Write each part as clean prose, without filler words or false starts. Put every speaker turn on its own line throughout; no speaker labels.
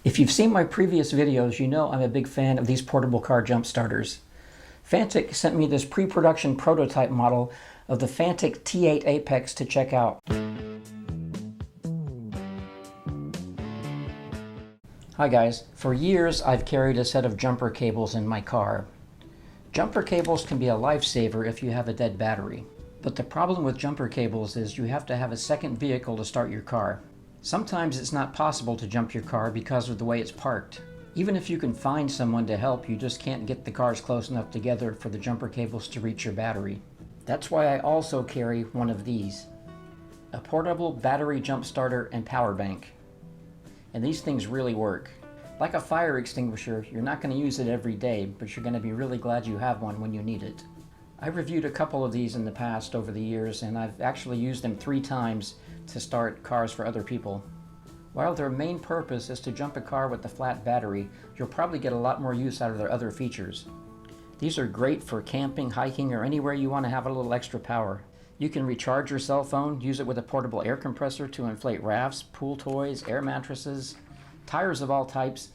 If you've seen my previous videos, you know I'm a big fan of these portable car jump starters. Fanttik sent me this pre-production prototype model of the Fanttik T8 Apex to check out. Hi guys, for years I've carried a set of jumper cables in my car. Jumper cables can be a lifesaver if you have a dead battery. But the problem with jumper cables is you have to have a second vehicle to start your car. Sometimes it's not possible to jump your car because of the way it's parked. Even if you can find someone to help, you just can't get the cars close enough together for the jumper cables to reach your battery. That's why I also carry one of these. A portable battery jump starter and power bank. And these things really work. Like a fire extinguisher, you're not going to use it every day, but you're going to be really glad you have one when you need it. I reviewed a couple of these in the past over the years, and I've actually used them 3 times to start cars for other people. While their main purpose is to jump a car with a flat battery, you'll probably get a lot more use out of their other features. These are great for camping, hiking, or anywhere you want to have a little extra power. You can recharge your cell phone, use it with a portable air compressor to inflate rafts, pool toys, air mattresses, tires of all types,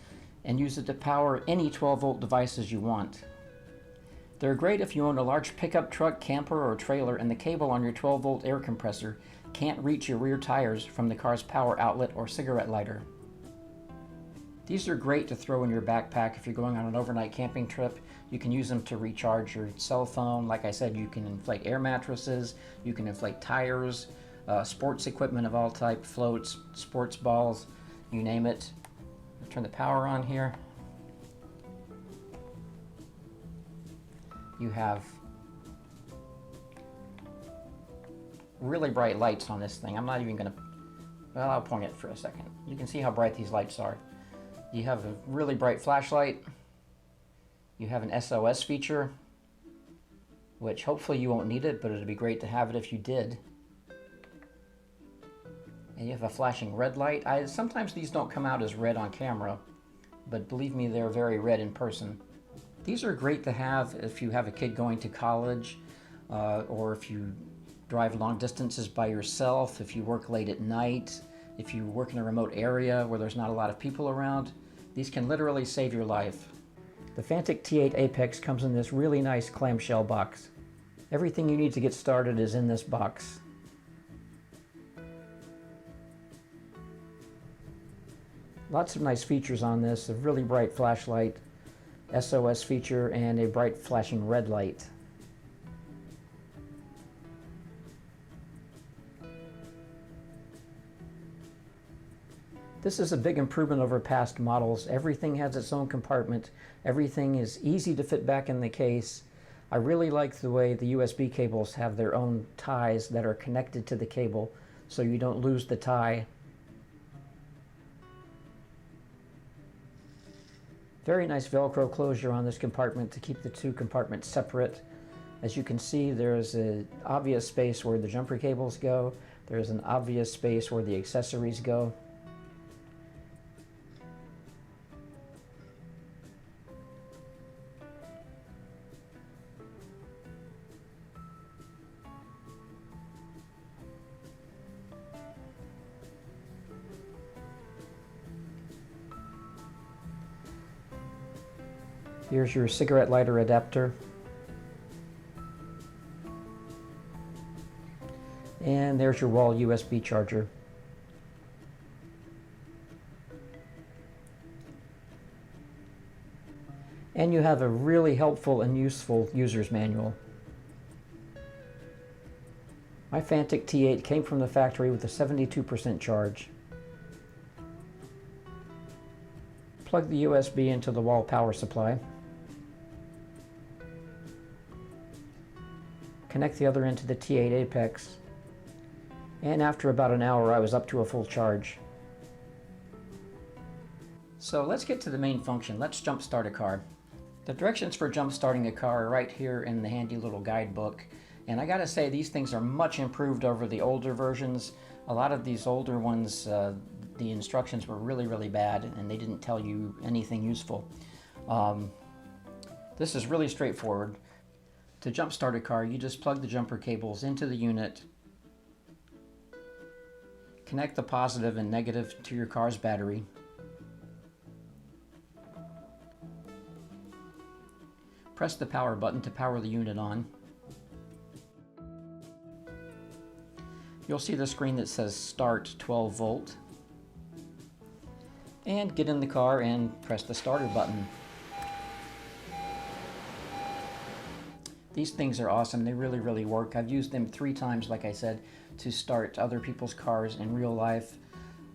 and use it to power any 12-volt devices you want. They're great if you own a large pickup truck, camper, or trailer and the cable on your 12-volt air compressor can't reach your rear tires from the car's power outlet or cigarette lighter. These are great to throw in your backpack if you're going on an overnight camping trip. You can use them to recharge your cell phone. Like I said, you can inflate air mattresses, you can inflate tires, sports equipment of all type, floats, sports balls, you name it. Turn the power on here. You have really bright lights on this thing. I'm not even gonna, well, I'll point it for a second. You can see how bright these lights are. You have a really bright flashlight. You have an SOS feature, which hopefully you won't need it, but it'd be great to have it if you did. And you have a flashing red light. Sometimes these don't come out as red on camera, but believe me, they're very red in person. These are great to have if you have a kid going to college, or if you drive long distances by yourself, if you work late at night, if you work in a remote area where there's not a lot of people around. These can literally save your life. The Fanttik T8 Apex comes in this really nice clamshell box. Everything you need to get started is in this box. Lots of nice features on this, a really bright flashlight, SOS feature, and a bright flashing red light. This is a big improvement over past models. Everything has its own compartment. Everything is easy to fit back in the case. I really like the way the USB cables have their own ties that are connected to the cable so you don't lose the tie. Very nice Velcro closure on this compartment to keep the 2 compartments separate. As you can see, there's an obvious space where the jumper cables go. There's an obvious space where the accessories go. Here's your cigarette lighter adapter. And there's your wall USB charger. And you have a really helpful and useful user's manual. My Fanttik T8 came from the factory with a 72% charge. Plug the USB into the wall power supply. Connect the other end to the T8 Apex, and after about an hour I was up to a full charge. So let's get to the main function. Let's jump start a car. The directions for jump starting a car are right here in the handy little guidebook, and I gotta say these things are much improved over the older versions. A lot of these older ones, the instructions were really bad and they didn't tell you anything useful. This is really straightforward. To jump start a car, you just plug the jumper cables into the unit, connect the positive and negative to your car's battery, press the power button to power the unit on. You'll see the screen that says start 12 volt. And get in the car and press the starter button. These things are awesome. They really work. I've used them 3 times, like I said, to start other people's cars in real life.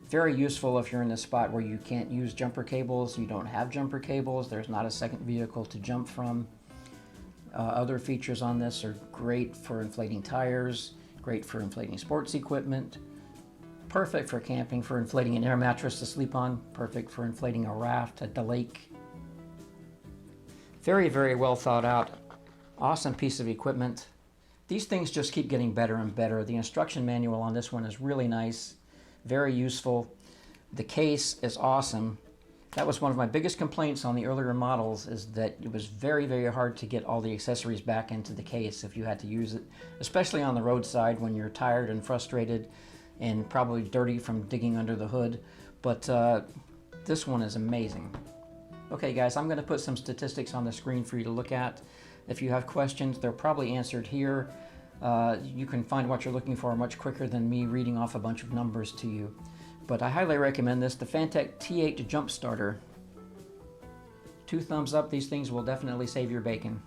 Very useful if you're in a spot where you can't use jumper cables, you don't have jumper cables, there's not a second vehicle to jump from. Other features on this are great for inflating tires, great for inflating sports equipment, perfect for camping, for inflating an air mattress to sleep on, perfect for inflating a raft at the lake. Very well thought out. Awesome piece of equipment. These things just keep getting better and better. The instruction manual on this one is really nice, very useful. The case is awesome. That was one of my biggest complaints on the earlier models, is that it was very hard to get all the accessories back into the case if you had to use it, especially on the roadside when you're tired and frustrated and probably dirty from digging under the hood. But this one is amazing. Okay guys, I'm going to put some statistics on the screen for you to look at. If you have questions, they're probably answered here. You can find what you're looking for much quicker than me reading off a bunch of numbers to you. But I highly recommend this, the Fanttik T8 Jump Starter. 2 thumbs up, these things will definitely save your bacon.